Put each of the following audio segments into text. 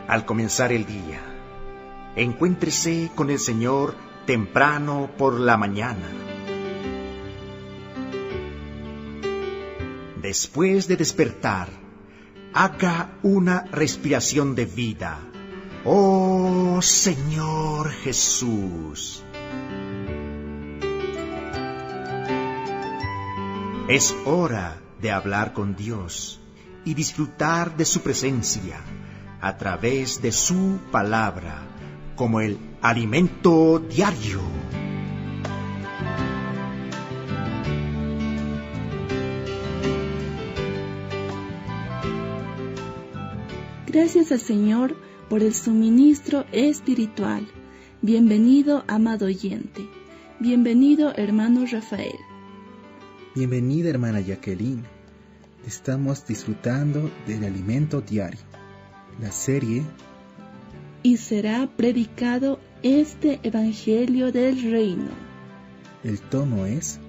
al comenzar el día. Encuéntrese con el Señor temprano por la mañana. Después de despertar, haga una respiración de vida. ¡Oh Señor Jesús! Es hora de hablar con Dios y disfrutar de su presencia a través de su palabra como el alimento diario. Gracias al Señor por el suministro espiritual. Bienvenido, amado oyente. Bienvenido, hermano Rafael. Bienvenida, hermana Jacqueline. Estamos disfrutando del alimento diario, la serie Y será predicado este Evangelio del Reino. El tomo es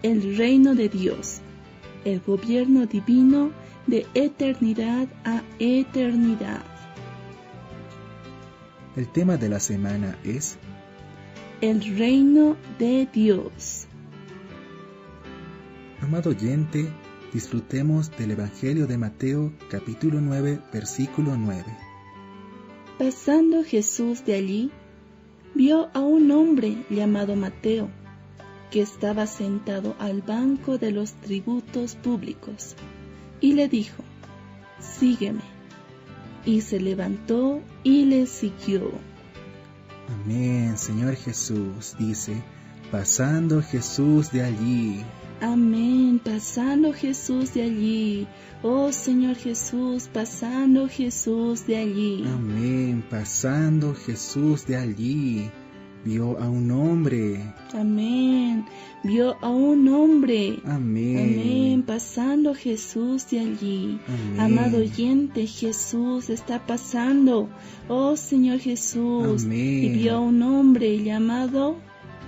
El reino de Dios, el gobierno divino de eternidad a eternidad. El tema de la semana es El reino de Dios. Amado oyente, disfrutemos del Evangelio de Mateo, capítulo 9, versículo 9. Pasando Jesús de allí, vio a un hombre llamado Mateo, que estaba sentado al banco de los tributos públicos, y le dijo: «Sígueme». Y se levantó y le siguió. Amén, Señor Jesús, dice, pasando Jesús de allí. Amén, pasando Jesús de allí. Oh Señor Jesús, pasando Jesús de allí. Amén, pasando Jesús de allí. Vio a un hombre. Amén, vio a un hombre. Amén. Amén, pasando Jesús de allí. Amén. Amado oyente, Jesús está pasando. Oh Señor Jesús. Amén. Y vio a un hombre llamado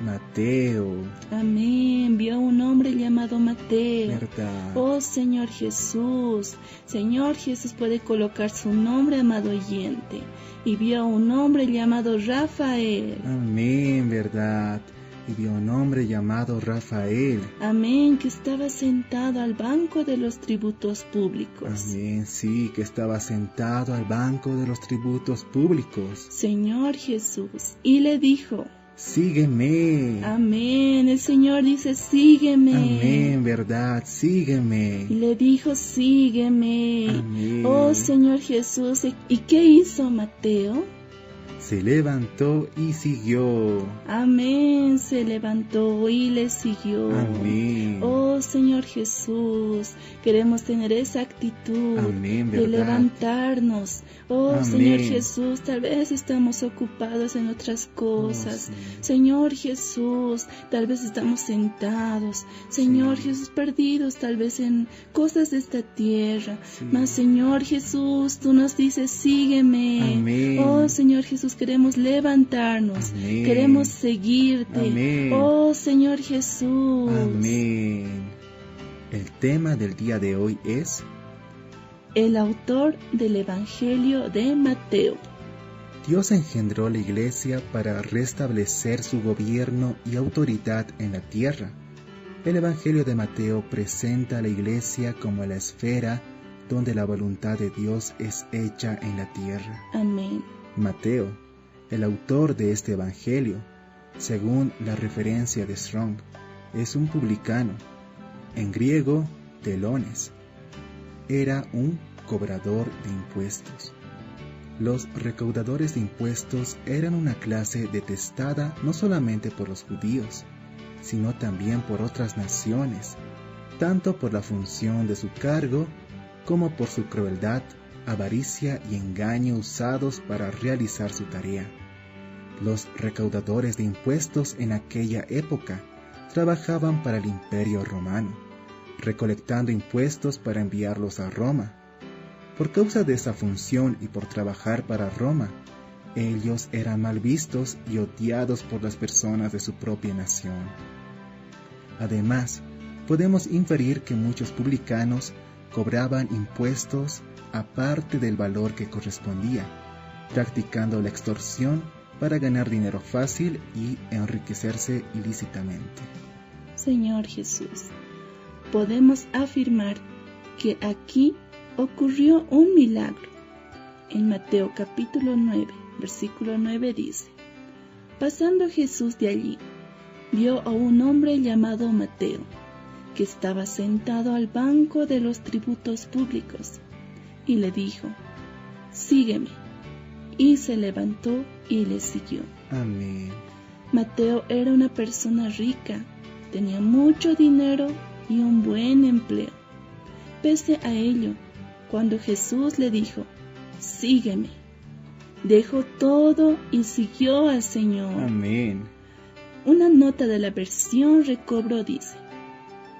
Mateo. Amén, vio a un hombre llamado Mateo. ¿Verdad? Oh Señor Jesús. Señor Jesús puede colocar su nombre, amado oyente. Y vio a un hombre llamado Rafael. Amén, ¿verdad? Y vio a un hombre llamado Rafael. Amén, que estaba sentado al banco de los tributos públicos. Amén, sí, que estaba sentado al banco de los tributos públicos. Señor Jesús. Y le dijo: Sígueme. Amén, el Señor dice: sígueme. Amén, ¿verdad? Sígueme. Y le dijo: sígueme. Amén. Oh Señor Jesús. ¿Y qué hizo Mateo? Se levantó y siguió. Amén, se levantó y le siguió. Amén. Oh Señor Jesús, queremos tener esa actitud. Amén, de ¿verdad? levantarnos. Oh Amén. Señor Jesús, tal vez estamos ocupados en otras cosas. Oh, sí. Señor Jesús, tal vez estamos sentados. Señor Sí. Jesús, perdidos tal vez en cosas de esta tierra. Sí. Mas Señor Jesús, tú nos dices: sígueme. Amén. Oh Señor Jesús, queremos levantarnos. Amén. Queremos seguirte. Amén. Oh Señor Jesús. Amén. El tema del día de hoy es El autor del Evangelio de Mateo. Dios engendró la iglesia para restablecer su gobierno y autoridad en la tierra. El Evangelio de Mateo presenta a la iglesia como la esfera donde la voluntad de Dios es hecha en la tierra. Amén. Mateo, el autor de este Evangelio, según la referencia de Strong, es un publicano, en griego, telones. Era un cobrador de impuestos. Los recaudadores de impuestos eran una clase detestada no solamente por los judíos, sino también por otras naciones, tanto por la función de su cargo como por su crueldad, avaricia y engaño usados para realizar su tarea. Los recaudadores de impuestos en aquella época trabajaban para el Imperio Romano, recolectando impuestos para enviarlos a Roma. Por causa de esa función y por trabajar para Roma, ellos eran mal vistos y odiados por las personas de su propia nación. Además, podemos inferir que muchos publicanos cobraban impuestos aparte del valor que correspondía, practicando la extorsión para ganar dinero fácil y enriquecerse ilícitamente. Señor Jesús, podemos afirmar que aquí ocurrió un milagro. En Mateo capítulo 9, versículo 9 dice: pasando Jesús de allí, vio a un hombre llamado Mateo, que estaba sentado al banco de los tributos públicos, y le dijo: sígueme. Y se levantó y le siguió. Amén. Mateo era una persona rica, tenía mucho dinero y un buen empleo. Pese a ello, cuando Jesús le dijo: sígueme, dejó todo y siguió al Señor. Amén. Una nota de la versión Recobro dice: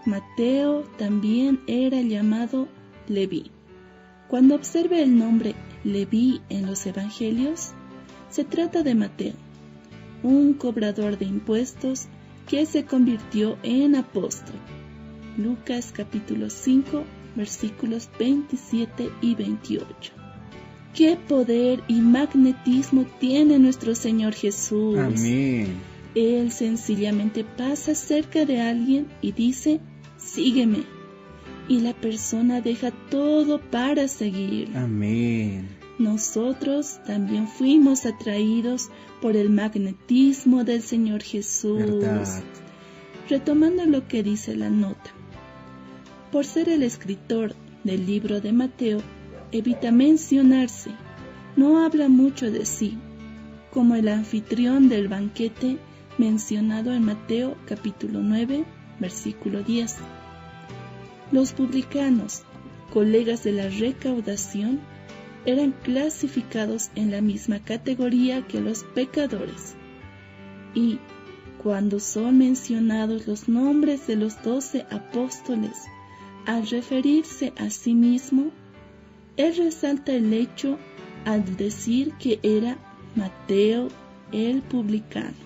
Mateo también era llamado Leví. Cuando observe el nombre Leví en los evangelios, se trata de Mateo, un cobrador de impuestos que se convirtió en apóstol. Lucas capítulo 5, versículos 27 y 28. ¡Qué poder y magnetismo tiene nuestro Señor Jesús! Amén. Él sencillamente pasa cerca de alguien y dice: sígueme. Y la persona deja todo para seguir. Amén. Nosotros también fuimos atraídos por el magnetismo del Señor Jesús. ¿Verdad? Retomando lo que dice la nota. Por ser el escritor del libro de Mateo, evita mencionarse, no habla mucho de sí, como el anfitrión del banquete mencionado en Mateo capítulo 9, versículo 10. Los publicanos, colegas de la recaudación, eran clasificados en la misma categoría que los pecadores. Y cuando son mencionados los nombres de los 12 apóstoles, al referirse a sí mismo, él resalta el hecho al decir que era Mateo el publicano.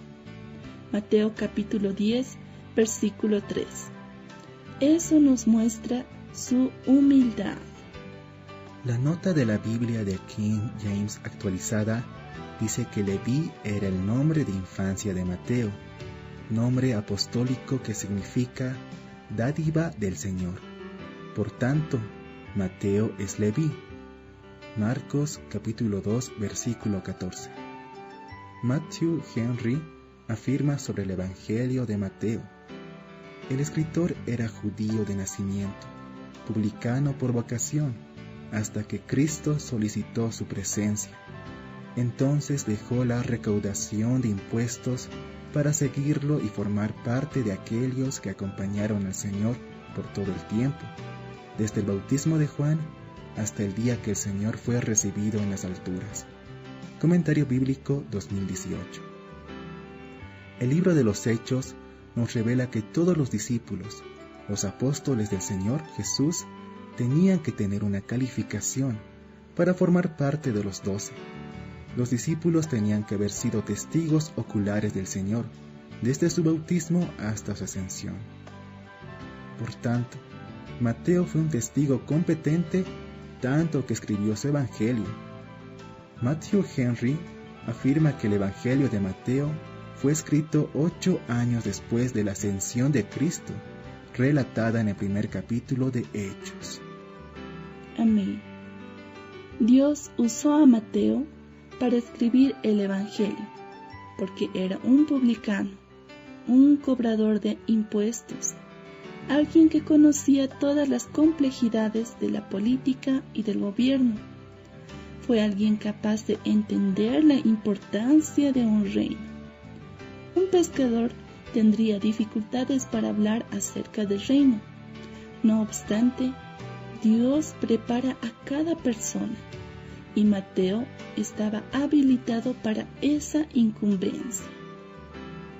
Mateo capítulo 10, versículo 3. Eso nos muestra su humildad. La nota de la Biblia de King James actualizada dice que Leví era el nombre de infancia de Mateo, nombre apostólico que significa dádiva del Señor. Por tanto, Mateo es Leví. Marcos capítulo 2, versículo 14. Matthew Henry afirma sobre el Evangelio de Mateo: el escritor era judío de nacimiento, publicano por vocación, hasta que Cristo solicitó su presencia. Entonces dejó la recaudación de impuestos para seguirlo y formar parte de aquellos que acompañaron al Señor por todo el tiempo, desde el bautismo de Juan hasta el día que el Señor fue recibido en las alturas. Comentario Bíblico 2018. El libro de los Hechos nos revela que todos los discípulos, los apóstoles del Señor Jesús, tenían que tener una calificación para formar parte de los 12. Los discípulos tenían que haber sido testigos oculares del Señor, desde su bautismo hasta su ascensión. Por tanto, Mateo fue un testigo competente, tanto que escribió su Evangelio. Matthew Henry afirma que el Evangelio de Mateo fue escrito 8 años después de la ascensión de Cristo, relatada en el primer capítulo de Hechos. Amén. Dios usó a Mateo para escribir el Evangelio, porque era un publicano, un cobrador de impuestos, alguien que conocía todas las complejidades de la política y del gobierno. Fue alguien capaz de entender la importancia de un reino. Un pescador tendría dificultades para hablar acerca del reino. No obstante, Dios prepara a cada persona, y Mateo estaba habilitado para esa incumbencia.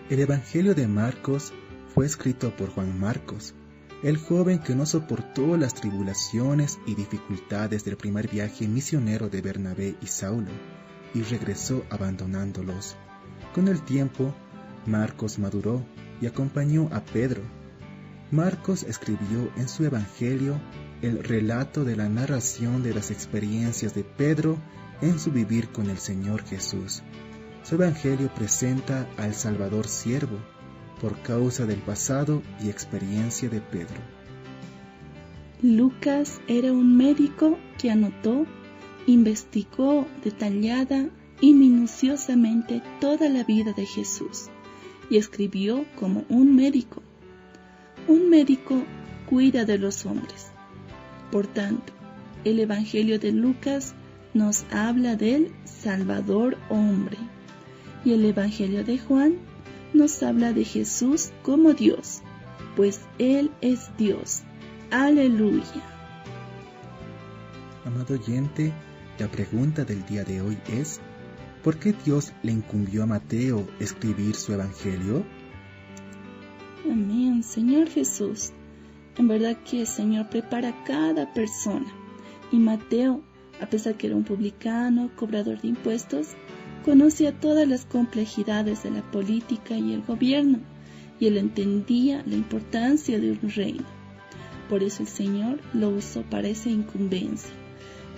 El Evangelio de Marcos fue escrito por Juan Marcos, el joven que no soportó las tribulaciones y dificultades del primer viaje misionero de Bernabé y Saulo, y regresó abandonándolos. Con el tiempo, Marcos maduró y acompañó a Pedro. Marcos escribió en su Evangelio el relato de la narración de las experiencias de Pedro en su vivir con el Señor Jesús. Su Evangelio presenta al Salvador siervo por causa del pasado y experiencia de Pedro. Lucas era un médico que anotó, investigó detallada y minuciosamente toda la vida de Jesús y escribió como un médico. Un médico cuida de los hombres. Por tanto, el Evangelio de Lucas nos habla del Salvador hombre y el Evangelio de Juan nos habla de Jesús como Dios, pues Él es Dios. ¡Aleluya! Amado oyente, la pregunta del día de hoy es: ¿por qué Dios le incumbió a Mateo escribir su Evangelio? Amén, Señor Jesús. En verdad que el Señor prepara a cada persona. Y Mateo, a pesar que era un publicano, cobrador de impuestos, conocía todas las complejidades de la política y el gobierno, y él entendía la importancia de un reino. Por eso el Señor lo usó para esa incumbencia.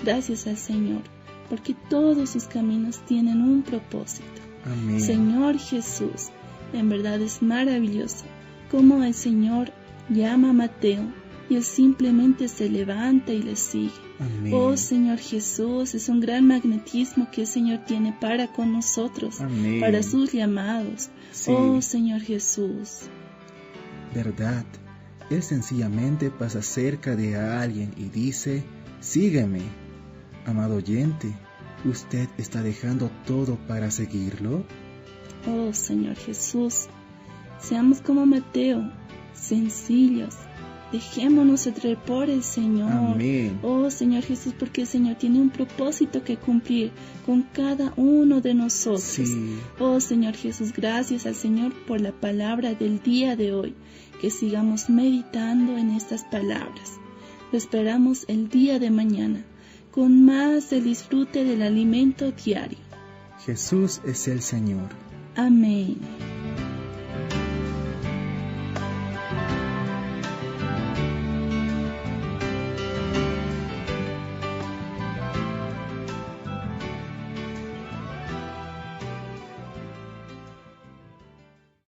Gracias al Señor, porque todos sus caminos tienen un propósito. Amén. Señor Jesús, en verdad es maravilloso cómo el Señor llama a Mateo y él simplemente se levanta y le sigue. Amén. Oh Señor Jesús, es un gran magnetismo que el Señor tiene para con nosotros, Amén. para sus llamados. Sí. Oh Señor Jesús. ¿Verdad? Él sencillamente pasa cerca de alguien y dice: sígueme. Amado oyente, ¿usted está dejando todo para seguirlo? Oh Señor Jesús, seamos como Mateo, sencillos. Dejémonos atraer por el Señor. Amén. Oh Señor Jesús, porque el Señor tiene un propósito que cumplir con cada uno de nosotros. Sí. Oh Señor Jesús, gracias al Señor por la palabra del día de hoy. Que sigamos meditando en estas palabras. Lo esperamos el día de mañana, con más del disfrute del alimento diario. Jesús es el Señor. Amén.